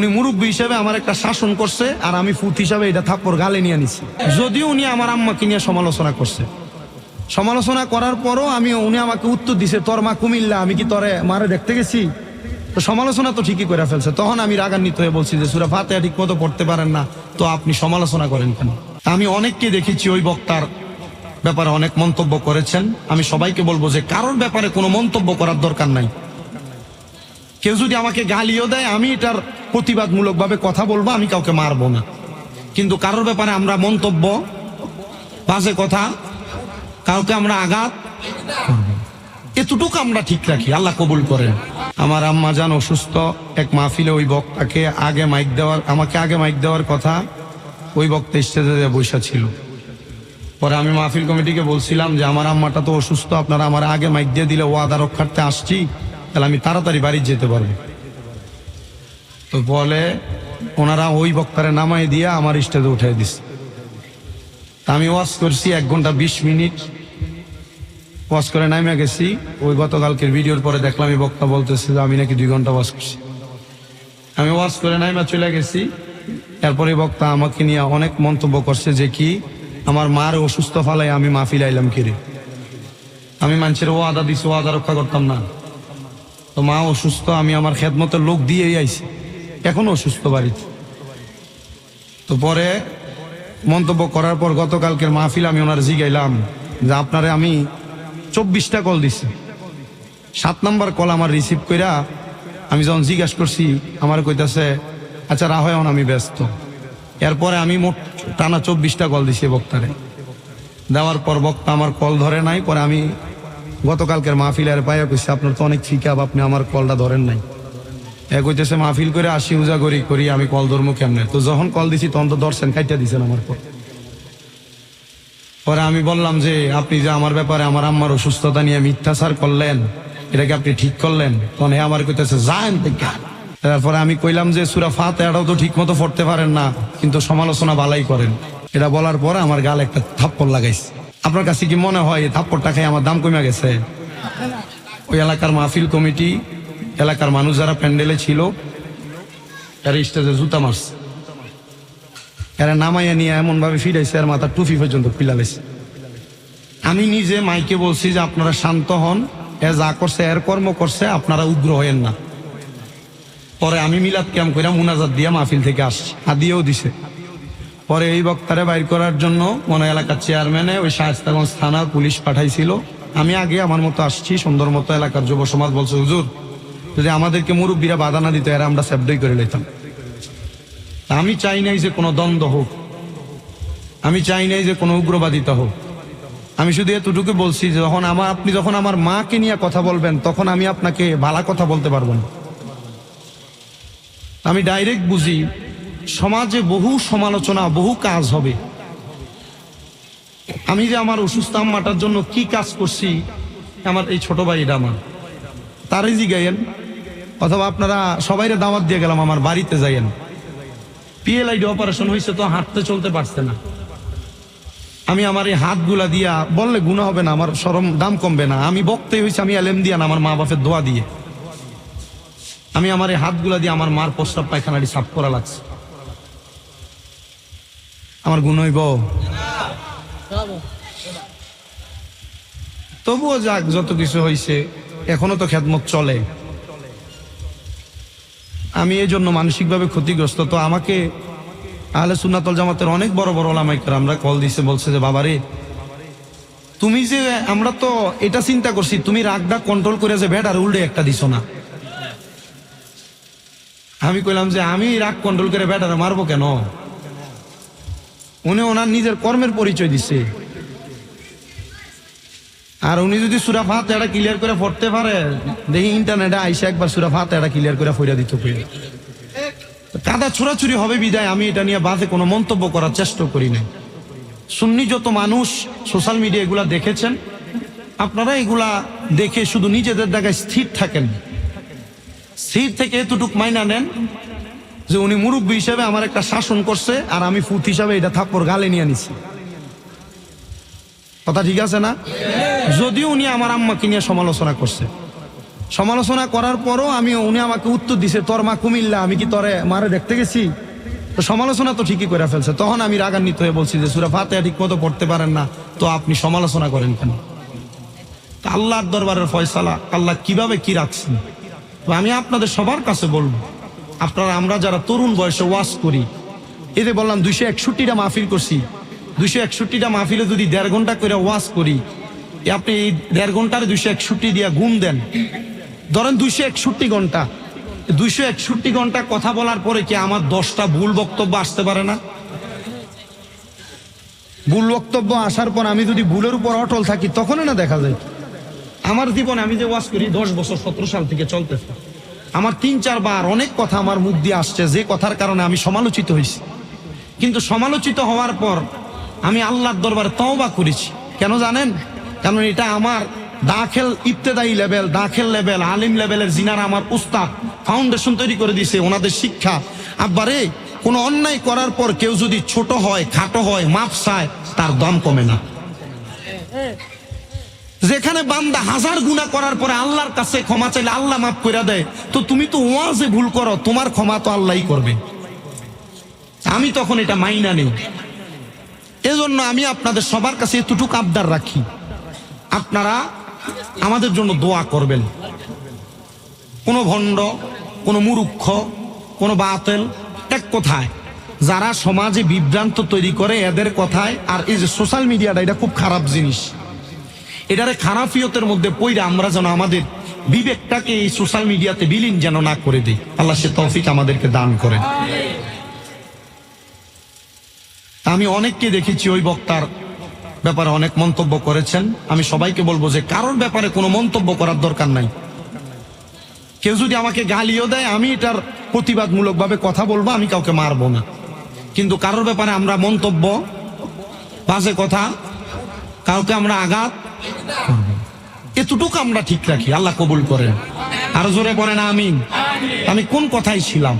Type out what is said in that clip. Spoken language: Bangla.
উনি মুরব্বী হিসেবে আমার একটা শাসন করছে আর আমি ফুত হিসাবে এটা থাপ্পড় গালে নিয়ে নিছি। যদিও উনি আমার আম্মাকে নিয়ে সমালোচনা করছে, সমালোচনা করার পরও উনি আমাকে উত্তর দিছে, তোর মা কুমিল্লা, আমি কি তোরে মারে দেখতে গেছি? তো সমালোচনা তো ঠিকই করে ফেলছে। তখন আমি রাগান্বিত হয়ে বলছি যে সূরা ফাতিহা ঠিক মতো পড়তে পারেন না, তো আপনি সমালোচনা করেন কেন? আমি অনেককে দেখেছি ওই বক্তার ব্যাপারে অনেক মন্তব্য করেছেন। আমি সবাইকে বলবো যে কারোর ব্যাপারে কোনো মন্তব্য করার দরকার নাই। কেউ যদি আমাকে গালিও দেয়, আমি এটার প্রতিবাদমূলক ভাবে কথা বলবো, আমি কাউকে মারবো না। কিন্তু কারোর ব্যাপারে আমরা মন্তব্য, বাজে কথা, কাউকে আমরা আঘাত, এতটুকু আমরা ঠিক রাখি, আল্লাহ কবুল করেন। আমার আম্মা জান অসুস্থ, এক মাহফিলে ওই বক্তাকে আমাকে আগে মাইক দেওয়ার কথা, ওই বক্তা স্টেজে বসা ছিল। পরে আমি মাহফিল কমিটিকে বলছিলাম যে আমার আম্মাটা তো অসুস্থ, আপনারা আমার আগে মাইক দিয়ে দিলে ওয়াদা রক্ষার্থে আসছি, তাহলে আমি তাড়াতাড়ি বাড়ি যেতে পারবো। তো বলে ওনারা ওই বক্তারে নামাই দিয়ে আমার স্টেজে উঠাই দিচ্ছে। আমি ওয়াজ করছি 1 ঘন্টা 20 মিনিট, ওয়াজ করে নামে গেছি। ওই গতকালকের ভিডিওর পরে দেখলাম এই বক্তা বলতেছে যে আমি নাকি 2 ঘন্টা ওয়াজ করছি। আমি ওয়াজ করে নামে চলে গেছি। এরপরে বক্তা আমাকে নিয়ে অনেক মন্তব্য করছে যে কি আমার মার অসুস্থ ফালাই আমি মাহফিল আইলাম কিরে, আমি মানুষের ওয়াদা দিছি, ওয়াদা রক্ষা করতাম না। তো মা অসুস্থ, আমি আমার খেদমতের লোক দিয়েই আইছি, এখনো অসুস্থ বাড়িতে। তো পরে মন্তব্য করার পর গতকালকের মাহফিল আমি ওনার জিগাইলাম যে আপনারে আমি 24টা কল দিছি, 7 নাম্বার কল আমার রিসিভ কইরা আমি যখন জিজ্ঞাসা করছি আমার কইতাছে আচ্ছা রাহ, এখন আমি ব্যস্ত। এরপরে আমি মোট টানা 24টা কল দিছি বক্তারে। দেওয়ার পর বক্তা আমার কল ধরে নাই। পরে আমি গতকালকের মাহফিলের পাইয়া কইছি আপনার তো অনেক ফিকাব, আপনি আমার কলটা ধরেন নাই। কইতেছে মাহফিল করে আসি উজাগরি করি, আমি কল ধরবো কেমনে? তো যখন কল দিছি তখন তো দর্শন কাইটা দিছেন আমার পর। পরে আমি বললাম যে আপনি যে আমার ব্যাপারে আমার আম্মার অসুস্থতা নিয়ে মিথ্যাচার করলেন, এটাকে আপনি ঠিক করলেন? তখন আমার কইতেছে যান। তারপরে আমি কইলাম যে সূরা ফাতিহাটাও তো ঠিক মতো পড়তে পারেন না, কিন্তু সমালোচনা ভালোই করেন। এটা বলার পরে আমার গালে একটা থাপ্পড় লাগাইছে। আপনার কাছে কি মনে হয় এই থাপ্পড়টা খাই আমার দাম কমে গেছে? ওই এলাকার মাহফিল কমিটি, এলাকার মানুষ যারা প্যান্ডেলে ছিল, এরা স্টেজে জুতা মারছে, এরা নামাইয়া নিয়ে এমন ভাবে ফিরাইছে আর মাথার টুপি পর্যন্ত পিলাইছে। আমি নিজে মাইকে বলছি যে আপনারা শান্ত হন, এ যা করছে এর কর্ম করছে, আপনারা উগ্র হয়েন না। পরে আমি মিলাদ ক্যাম্প করে মুনাজাত দিয়া মাহফিল থেকে আসছি, হাদিয়েও দিছে। পরে এই বক্তারে বাইর করার জন্য মনে এলাকার চেয়ারম্যানে ওই শায়েস্তাগঞ্জ থানার পুলিশ পাঠাইছিল। আমি আগে আমার মতো আসছি, সুন্দর মতো। এলাকার যুব সমাজ বলছে হুজুর যদি আমাদেরকে মুরব্বীরা বাধা না দিত, এরা আমরা সেফডই করে লইতাম। আমি চাই নাই যে কোনো দ্বন্দ্ব হোক, আমি চাই নাই যে কোনো উগ্রবাদিতা হোক। আমি শুধু এতটুকু বলছি যে আপনি যখন আমার মাকে নিয়ে কথা বলবেন, তখন আমি আপনাকে ভালো কথা বলতে পারবো না। আমি ডাইরেক্ট বুঝি সমাজে বহু সমালোচনা, বহু কাজ হবে। আমি যে আমার অসুস্থ আম্মাটার জন্য কি কাজ করছি, আমার এই ছোট ভাইটা আমার, তারই জিগাইয়েন, অথবা আপনারা সবাইরে দাওয়াত দিয়ে গেলাম আমার বাড়িতে যাইয়েন। PLID অপারেশন হয়েছে, তো হাঁটতে চলতে পারছে না। আমি আমার এই হাতগুলা দিয়া বললে গুনাহ হবে না, আমার শরম দাম কমবে না। আমি বক্তাই হয়েছে, আমি এলেম দিয়া না, আমার মা বাপের দোয়া দিয়ে আমি আমার এই হাতগুলা দিয়ে আমার মার প্রস্রাব পায়খানাটি সাফ করা লাগছে। আমার গুণ হইব? তবুও যাক, যত কিছু হয়েছে এখনো তো খেদমত চলে। আমি এই জন্য মানসিকভাবে ক্ষতিগ্রস্ত। তো আমাকে আহলে সুন্নাত ওয়াল জামাতের অনেক বড় বড় ওলামায়ে কেরামরা কল দিছে, বলছে যে বাবারে তুমি যে, আমরা তো এটা চিন্তা করছি তুমি রাগটা কন্ট্রোল করে যে বেটার উল্টে একটা দিছো না। আমি কইলাম যে আমি রাগ কন্ট্রোল করে বেটারে মারবো কেন? উনি ওনার নিজের কর্মের পরিচয় দিচ্ছে। আর উনি যদি সূরা ফাতিহাটা ক্লিয়ার করে পড়তে পারে, দেখি ইন্টারনেটে আইসা একবার সূরা ফাতিহাটা ক্লিয়ার করে পড়া দিতে পারে। কাদা ছোড়াছুরি হবে বিদায় আমি এটা নিয়ে বাজে কোনো মন্তব্য করার চেষ্টা করি নাই। সুন্নি যত মানুষ সোশ্যাল মিডিয়া এগুলা দেখেছেন, আপনারা এগুলা দেখে শুধু নিজেদের জায়গায় স্থির থাকেন। স্থির থেকে এতটুক মাইনা নেন যে উনি মুরব্বী হিসেবে আমার একটা শাসন করছে আর আমি ফুত হিসাবে এটা থাপ্পড় গালে নিয়ে নিছি। কথা ঠিক আছে না? যদিও উনি আমার আম্মাকে নিয়ে সমালোচনা করছে, সমালোচনা করার পরও উনি আমাকে উত্তর দিছে, তোর মা কুমিল্লা, আমি কি তোরে মারে দেখতে গেছি? তো সমালোচনা তো ঠিকই করে ফেলছে। তখন আমি রাগান্বিত হয়ে বলছি যে সূরা ফাতিহা ঠিক মতো পড়তে পারেন না, তো আপনি সমালোচনা করেন কেন? তা আল্লাহর দরবারের ফয়সালা আল্লাহ কিভাবে কি রাখছেন। তো আমি আপনাদের সবার কাছে বলবো, আপনারা আমরা যারা তরুণ বয়সে ওয়াজ করি, এতে বললাম 261টা মাহফিল করছি, 261টা মাহফিলে যদি 1.5 ঘন্টা করে ওয়াজ করি, আপনি এই 1.5 ঘন্টার 261 দিয়ে গুণ দেন, ধরেন 261 ঘন্টা, 261 ঘন্টা কথা বলার পরে কি আমার 10টা ভুল বক্তব্য আসতে পারে না? ভুল বক্তব্য আসার পর আমি যদি ভুলের উপর অটল থাকি, তখনই না দেখা যায়। আমার জীবনে আমি যে ওয়াজ করি 10 বছর 17 সাল থেকে চলতেছে, আমার 3-4 বার অনেক কথা আমার মুখ দিয়ে আসছে, যে কথার কারণে আমি সমালোচিত হয়েছি। কিন্তু সমালোচিত হওয়ার পর আমি আল্লাহর দরবারে তওবা করেছি। কেন জানেন? কারণ এটা আমার দাখিল ইবতেদায়ী লেভেল, দাখিল লেভেল, আলিম লেভেলের জিনারা আমার উস্তাদ ফাউন্ডেশন তৈরি করে দিয়েছে, ওনাদের শিক্ষা। আব্বারে কোনো অন্যায় করার পর কেউ যদি ছোট হয়, খাটো হয়, মাপ চায়, তার দাম কমে না। যেখানে বান্দা 1000 গুনাহ করার পরে আল্লাহর কাছে ক্ষমা চাইলে আল্লাহ মাফ করে দেয়, তো তুমি তো ওয়াজে ভুল করো, তোমার ক্ষমা তো আল্লাহই করবে। আমি তখন এটা মাইনা নেই। এজন্য আমি আপনাদের সবার কাছে এতটুকু আবদার রাখি, আপনারা আমাদের জন্য দোয়া করবেন। কোনো ভণ্ড, কোনো মূর্খ, কোনো বাতিল, এক কথায় যারা সমাজে বিভ্রান্ত তৈরি করে, এদের কথায়। আর এই যে সোশ্যাল মিডিয়াটা, এটা খুব খারাপ জিনিস। এটারে খারাফিয়তের মধ্যে পইরা আমরা যেন আমাদের বিবেকটাকে এই সোশ্যাল মিডিয়াতে বিলীন যেন না করে দিই। আল্লাহ সে তৌফিক আমাদেরকে দান করেন। আমি অনেককে দেখেছি ওই বক্তার ব্যাপারে অনেক মন্তব্য করেছেন। আমি সবাইকে বলবো যে কারোর ব্যাপারে কোনো মন্তব্য করার দরকার নাই। কেউ যদি আমাকে গালিও দেয়, আমি এটার প্রতিবাদমূলক ভাবে কথা বলবো, আমি কাউকে মারবো না। কিন্তু কারোর ব্যাপারে আমরা মন্তব্য, বাজে কথা, কাউকে আমরা আঘাত, এতটুকু আমরা ঠিক রাখি। আল্লাহ কবুল করেন। আরো জোরে বলেন আমিন। আমি কোন কথাই ছিলাম?